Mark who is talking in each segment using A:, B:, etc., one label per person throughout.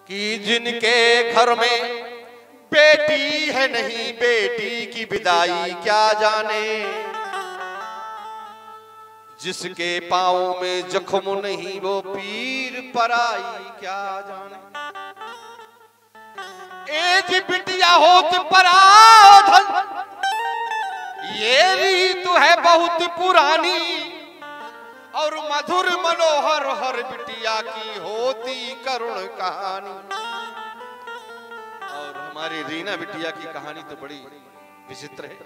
A: कि जिनके घर में बेटी है नहीं बेटी की विदाई क्या जाने, जिसके पाँव में जख्म नहीं वो पीर पराई क्या जाने। एज बिटिया होत पराधन ये रीत है बहुत पुरानी, और मधुर मनोहर हर बिटिया की होती करुण कहानी। और हमारी रीना बिटिया की कहानी तो बड़ी विचित्र है।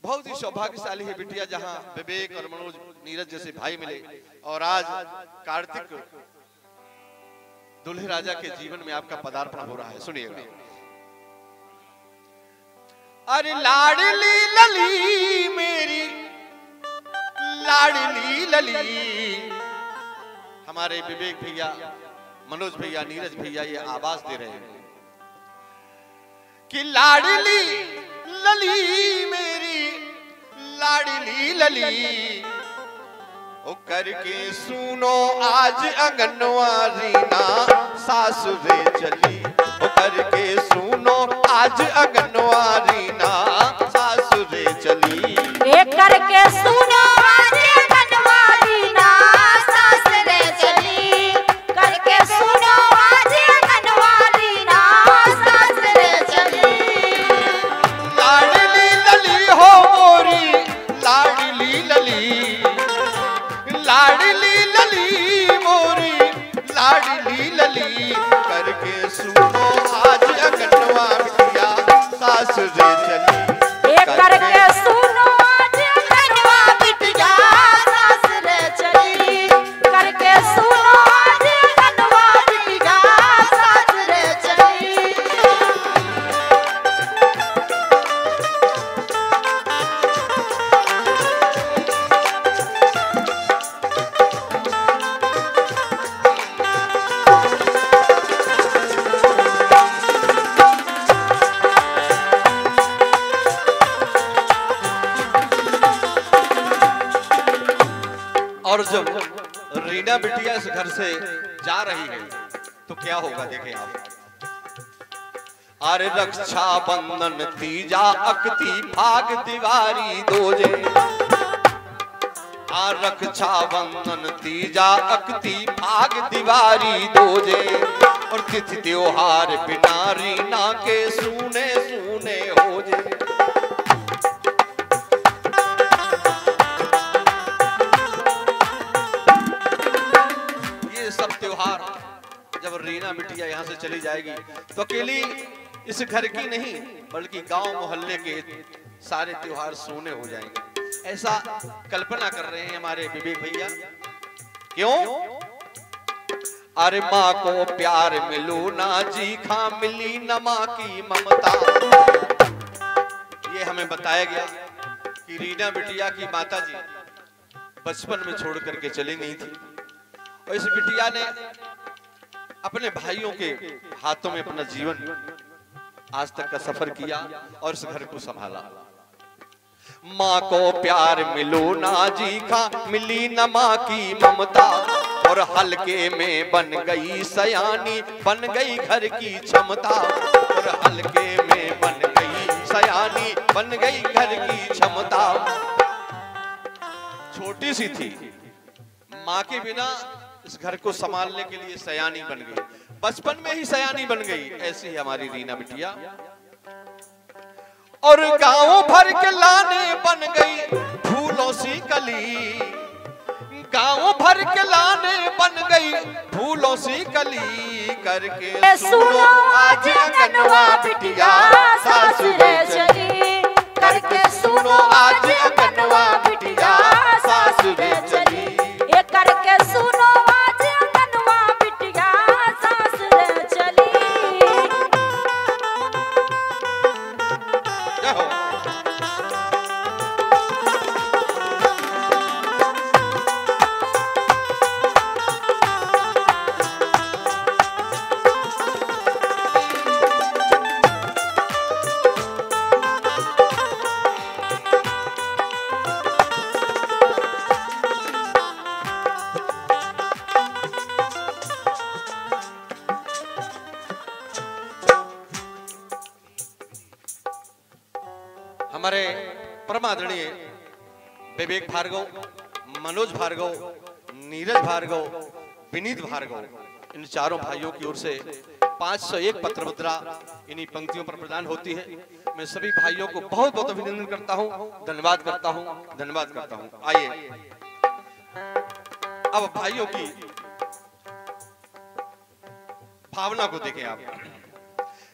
A: बहुत ही सौभाग्यशाली है बिटिया, जहां विवेक और मनोज नीरज जैसे भाई मिले, और आज कार्तिक दुल्हे राजा के जीवन में आपका पदार्पण हो रहा है। सुनिएगा। अरे लाडली लली मेरी लाडली लली, हमारे विवेक भैया, मनोज भैया, नीरज भैया ये आवाज दे रहे हैं कि लाडली लली मेरी लाडली लली, ओ करके सुनो आज अंगनवारी ना सासुरे चली, ओ करके सुनो आज अंगनवारी ना सासुरे चली,
B: करके सुनो आज अंगनवारी ना सासुरे चली, करके सुनो आज अंगनवारी ना सासुरे चली।
A: लाडली लली हो मोरी लाडली लली, लाडली लली मोरी लाडली लली, करके सुनो आज अंगनवा बिटिया सासुरे चली,
B: करके सुनो आज अंगनवा बिटिया सासुरे चली, करके सुनो आज अंगनवा बिटिया सासुरे चली।
A: और जब रीना बिटिया इस घर से जा रही है तो क्या होगा देखें आप। अरे रक्षा बंधन तीजा अकती भाग दिवारी दोजे, आ रक्षा बंधन तीजा अकती भाग दिवारी दोजे, और तिथि त्योहार बिना रीना के सूने सूने हो जे। सब त्योहार जब रीना बिटिया यहाँ से चली जाएगी तो अकेली इस घर की नहीं बल्कि गांव मोहल्ले के सारे त्योहार सोने हो जाएंगे, ऐसा कल्पना कर रहे हैं हमारे विवेक भैया। क्यों? अरे माँ को प्यार मिलो ना जी खा मिली न माँ की ममता। ये हमें बताया गया कि रीना बिटिया की माता जी बचपन में छोड़ करके चली गई थी, और इस बिटिया ने अपने भाइयों के हाथों में अपना जीवन आज तक का सफर किया और इस घर को संभाला। माँ को प्यार मिलो ना जी खा मिली न माँ की ममता, और हल्के में बन गई सयानी बन गई घर की क्षमता, और हल्के में बन गई सयानी बन गई घर की क्षमता। छोटी सी थी, माँ के बिना इस घर को संभालने के लिए सयानी बन गई, बचपन में ही सयानी बन गई। ऐसी है हमारी रीना बिटिया। और गांव भर के लाने बन गई फूलों सी कली, गांव भर के लाने बन गई फूलों सी कली, करके सुनो आज अंगनवा बिटिया सासुरे चली, करके सुनो आज अंगनवा बिटिया सासुरे चली,
B: ये करके सुनो आज अंगनवा बिटिया सासुरे चली।
A: हमारे परमादरणीय विवेक भार्गव, मनोज भार्गव, नीरज भार्गव, विनीत भार्गव, इन चारों भाइयों की ओर से 501 पत्र मुद्रा इन्हीं पंक्तियों पर प्रदान होती है। मैं सभी भाइयों को बहुत बहुत अभिनंदन करता हूं, धन्यवाद करता हूं, धन्यवाद करता हूं। आइए अब भाइयों की भावना को देखें आप।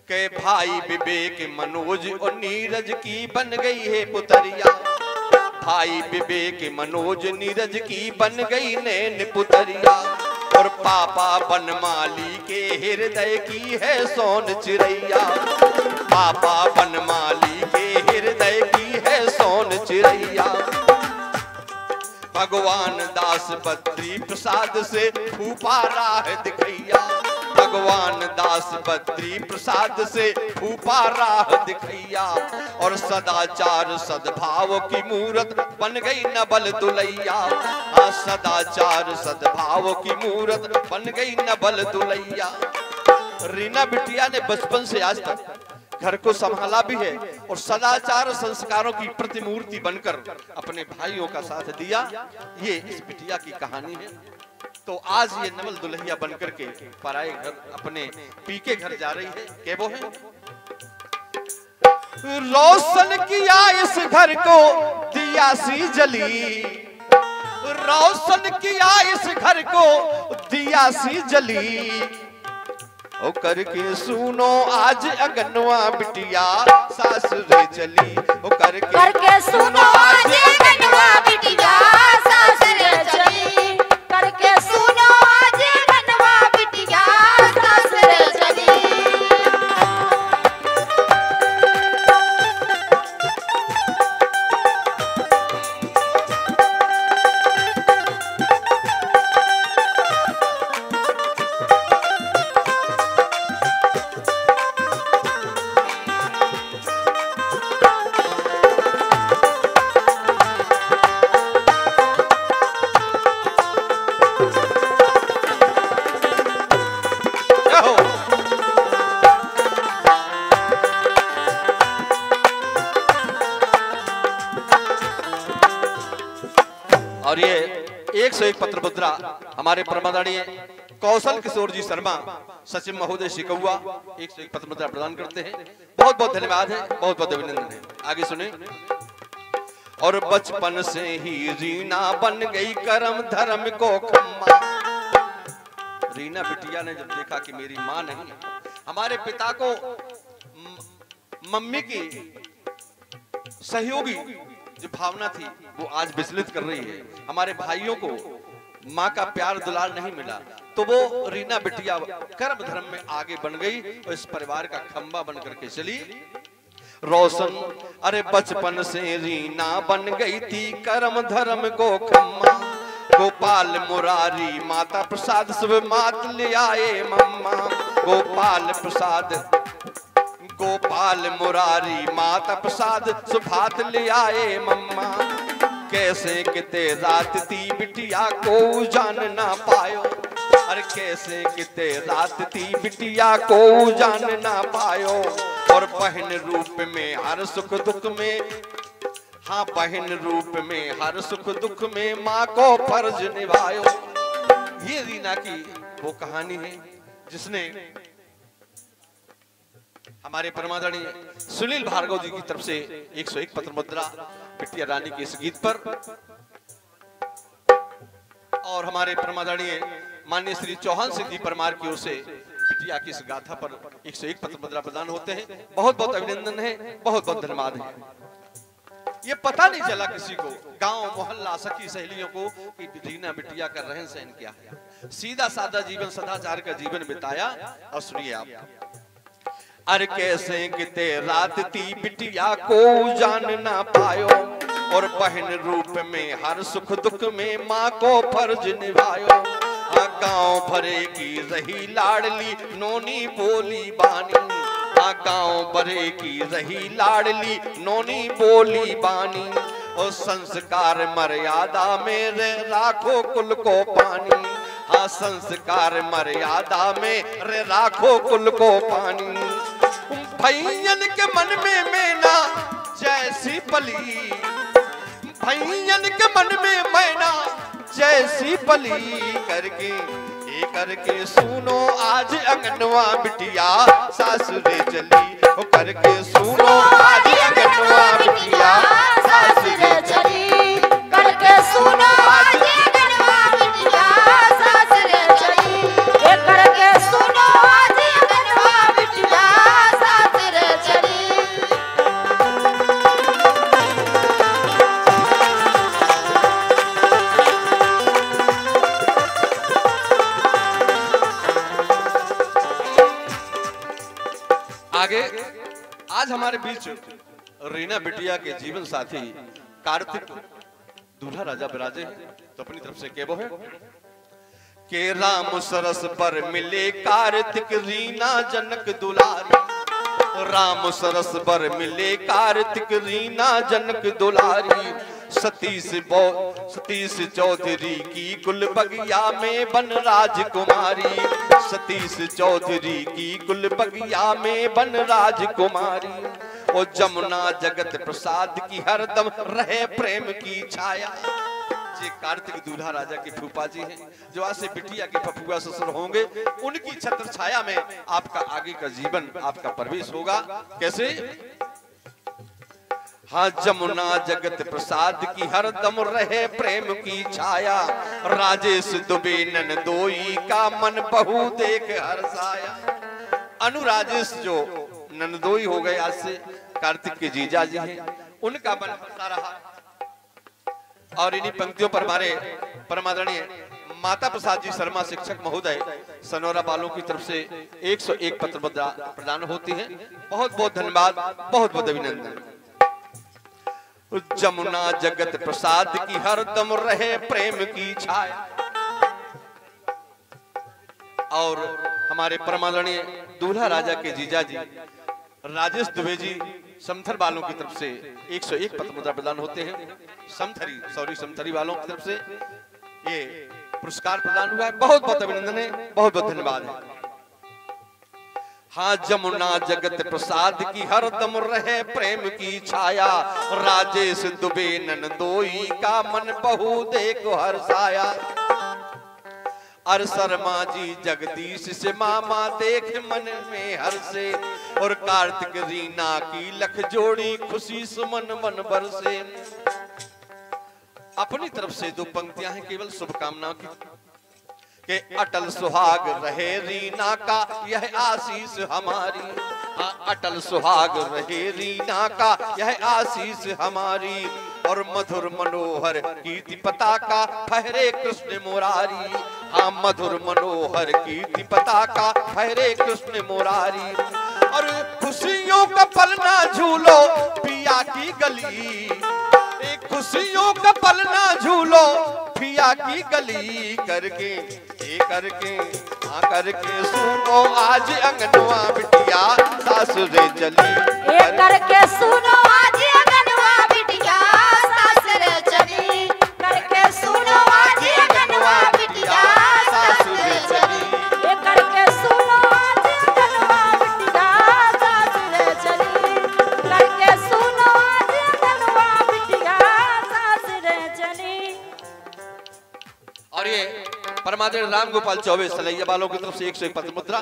A: के भाई विवेक, मनोज और नीरज की बन गई है पुतरिया। भाई विवेक, मनोज, नीरज की बन गई नैन पुतरिया। और पापा बनमाली के हृदय की है सोन चिड़ैया। पापा बनमाली के हृदय की है सोन चिड़ैया। भगवान दास बद्री प्रसाद से फूफा राह दिखैया। भगवान दास बद्री प्रसाद से फूफा राह दिखैया। और सदाचार सद्भाव की मूरत बन गई नबल दुलैया। सदाचार सद्भाव की मूरत बन गई नबल दुलैया। रीना बिटिया ने बचपन से आज तक घर को संभाला भी है और सदाचार संस्कारों की प्रतिमूर्ति बनकर अपने भाइयों का साथ दिया। ये इस बिटिया की कहानी है। तो आज ये नवल दुल्हिया बनकर के पराए घर अपने पीके घर जा रही है। क्या वो है? रोशन किया इस घर को दिया सी जली। रोशन किया इस घर को दिया सी जली। ओ करके सुनो आज अगनवा बिटिया सासुरे चली। ओ
B: करके सुनो आज अगनवा बिटिया सासुरे चली। करके सुनो आज अगनवा बिटिया सासुरे चली।
A: और ये 101 पत्र मुद्रा हमारे परमादरणीय कौशल किशोर जी शर्मा सचिव महोदय शिकौआ 101 पत्र मुद्रा प्रदान करते हैं। बहुत बहुत धन्यवाद है, बहुत बहुत अभिनंदन है। आगे सुने। और बचपन से ही रीना बन गई कर्म धर्म को खम्मा। रीना बिटिया ने जब देखा कि मेरी माँ नहीं, हमारे पिता को मम्मी की सहयोगी जो भावना थी वो आज विचलित कर रही है। हमारे भाइयों को माँ का प्यार दुलार नहीं मिला, तो वो रीना बिटिया कर्म धर्म में आगे बन गई और इस परिवार का खंबा बन करके चली। रोशन, अरे बचपन से रीना बन गई थी कर्म धर्म को खम्मा। गोपाल मुरारी माता प्रसाद सब मात ले आए मम्मा। गोपाल प्रसाद, गोपाल मुरारी माता प्रसाद सुभात ले आए मम्मा। कैसे किते रात थी बिटिया को जान ना पायो। अरे कैसे किते रात थी बिटिया को जान ना पायो। और बहन रूप में हर सुख दुख में, हाँ बहन रूप में हर सुख दुख में माँ को फर्ज निभायो। ये रीना की वो कहानी है जिसने हमारे परमादरणीय सुनील भार्गव जी की तरफ से 101 पत्र मुद्रा बिटिया रानी के इस गीत पर और हमारे परमादरणीय माननीय श्री चौहान सिंह जी परमार की ओर से बिटिया की इस गाथा पर 101 पत्र मुद्रा प्रदान होते हैं। बहुत बहुत अभिनंदन है, बहुत बहुत धन्यवाद है। ये पता नहीं चला किसी को, गांव मोहल्ला सखी सहेलियों को कि रीना बिटिया का रहन सहन क्या है। सीधा साधा जीवन, सदाचार का जीवन बिताया। और सुनिए आप। अरे कैसे किते रात थी बिटिया को जान ना पायो। और बहन रूप में हर सुख दुख में माँ को फर्ज निभायो। गांव भरे की रही लाडली नोनी बोली बानी। गांव भरे की रही लाडली नोनी बोली बानी। और संस्कार मर्यादा में राखो कुल को पानी। हाँ संस्कार मर्यादा में राखो कुल को पानी। भैयन के मन में मेना जैसी पली, भैयन के मन में मैना जैसी पली करके ये करके सुनो आज अंगनवा बिटिया सासुरे चली, वो करके सुनो आज अंगनवा बिटिया सासुरे चली,
B: करके सुनो आज अंगनवा बिटिया सासुरे चली, ये करके सुनो आज अंगनवा बिटिया सासुरे चली।
A: आगे आज हमारे बीच रीना बिटिया के जीवन साथी कार्तिक दूल्हा राजा विराजे हैं, तो अपनी तरफ से केबो है के राम सरस पर मिले कार्तिक रीना जनक दुलारी, राम सरस पर मिले कार्तिक रीना जनक दुलारी, सतीश चौधरी की कुल बगिया में बन राजकुमारी, सतीश चौधरी की कुल बगिया में बन राजकुमारी, ओ जमुना जगत प्रसाद की हरदम रहे प्रेम की छाया। ये कार्तिक दूल्हा राजा के फूफा जी हैं, जो आज से बिटिया के फफुआ ससुर होंगे, उनकी छत्र छाया में आपका आगे का जीवन आपका प्रवेश होगा। कैसे? हाँ, जमुना जगत प्रसाद की हरदम रहे प्रेम की छाया, राजेश दुबे नंदोई का मन बहु देख हर्षाया। अनुराजेश जो नंदोई हो गए आज से कार्तिक के जीजा जी हैं, उनका मन हंसा रहा। और इन्हीं पंक्तियों पर हमारे परमादरणीय माता प्रसाद जी शर्मा शिक्षक महोदय सनौरा वालों की तरफ से 101 पत्र मुद्रा प्रदान होती है। बहुत बहुत धन्यवाद, बहुत बहुत अभिनंदन। जमुना जगत प्रसाद की हरदम रहे प्रेम की छाया। और हमारे परमादरणीय दूल्हा राजा के जीजा जी राजेश दुबे जी समथर वालों की तरफ से 101 पत्र मुद्रा प्रदान होते हैं। समथरी वालों की तरफ से ये पुरस्कार प्रदान हुआ है। बहुत बहुत अभिनंदन है, बहुत बहुत धन्यवाद है। हाँ, जमुना जगत प्रसाद की हरदम रहे प्रेम की छाया, राजेश दुबे नंदोई का मन बहु देखो हर्षाया। अर शर्मा जी जगदीश से मामा देख मन में हर्षे, और कार्तिक रीना की लख जोड़ी खुशी सुमन मन बरसे। अपनी तरफ से दो पंक्तियां हैं केवल शुभकामनाओं की कि अटल सुहाग रहे रीना का यह आशीष हमारी, अटल सुहाग रहे रीना का यह आशीष हमारी, और मधुर मनोहर कीर्ति पताका फहरे कृष्ण मुरारी। हाँ, मधुर मनोहर कीर्ति पताका फहरे कृष्ण मुरारी। और खुशियों का पल ना झूलो पिया की गली, एक खुशियों का पल ना झूलो पिया की गली करके करके सुनो आज अंगनवा बिटिया सासुरे चली,
B: करके सुनो आज अंगनवा बिटिया सासुरे चली, करके सुनो आज अंगनवा बिटिया सासुरे चली, करके सुनो आज अंगनवा बिटिया सासुरे चली, करके सुनो आज अंगनवा बिटिया सासुरे चली।
A: और ये परमादरणीय राम गोपाल चौबे सलैया वालों की तरफ से 101 पत्र मुद्रा।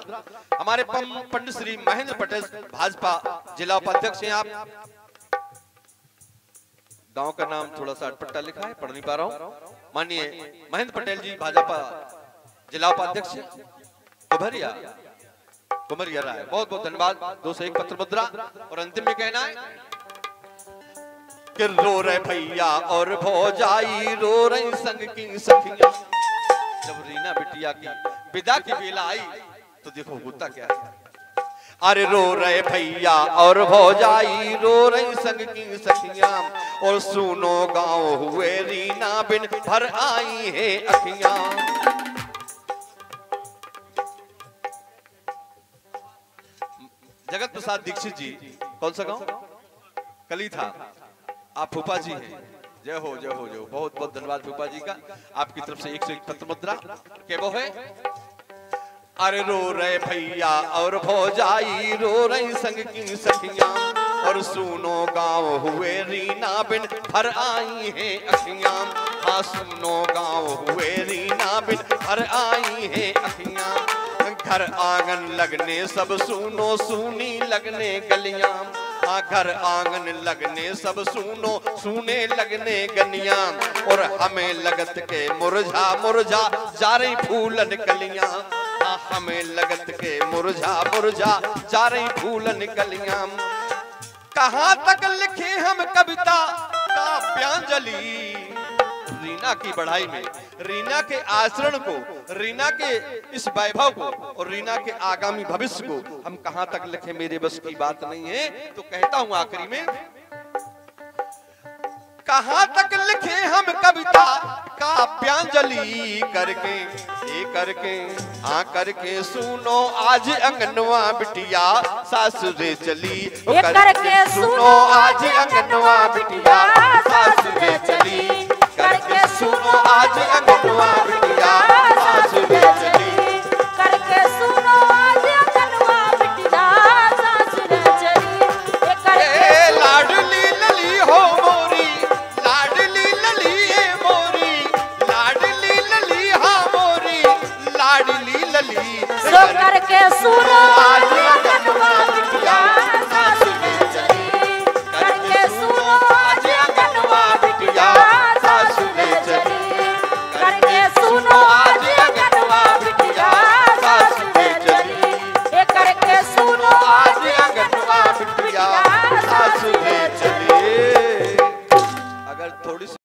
A: हमारे पंडित श्री महेंद्र पटेल भाजपा जिला उपाध्यक्ष हैं। आप गांव का नाम थोड़ा सा अटपटा लिखा है, पढ़ नहीं पा रहा हूं। माननीय महेंद्र पटेल जी भाजपा जिला उपाध्यक्ष कुमरिया राय, बहुत बहुत धन्यवाद। 201 पत्र मुद्रा। और अंतिम में कहना है कि रो रहे भैया और भौजाई रो रही संग की सखियां। जब रीना बिटिया की विदा की बेला आई तो देखो होता क्या है। अरे रो रहे भैया और भौजाई रो रही संग की सखियां, और सुनो गांव हुए रीना बिन भर आई है अखियां। जगत प्रसाद दीक्षित जी, कौन सा गांव? कली था। आप फूफा जी हैं। जय हो जय हो जय हो। बहुत बहुत धन्यवाद फूफा जी का। आपकी तरफ से 101 पत्र मुद्रा के वो है। अरे रो रहे भैया और भौजाई रो रही संग की सखियां, और सुनो गाँव हुए रीना बिन भर आई है अखियां। हाँ सुनो गाँव हुए रीना बिन भर आई है अखियां। घर आंगन लगने सब सुनो सूनी लगने गलियां। हाँ घर आंगन लगने सब सुनो सुने लगने गलियां। और हमें लगत के मुरझा मुरझा जा रही फूलन कलियां। हाँ हमें लगत के मुरझा मुरझा जा रही फूलन कलियां। कहाँ तक लिखे हम कविता काव्यांजलि। रीना की बढ़ाई में, रीना के आचरण को, रीना के इस वैभव को और रीना के आगामी भविष्य को हम कहां तक लिखे मेरे बस की बात नहीं है। तो कहता हूं आखिरी में, कहां तक लिखे हम कविता काव्यांजलि करके करके हाँ करके सुनो आज अंगनवा बिटिया सासुरे चली।
B: करके सुनो आज अंगनवा बिटिया सासुरे चली।
A: करके सुनो आज अंगनवा बिटिया सासुरे चली।
B: करके सुनो आज अंगनवा बिटिया सासुरे चली।
A: लाडली लली हो मोरी, लाडली लली है मोरी, लाडली लली हाँ मोरी, लाडली लली।
B: सो करके सुनो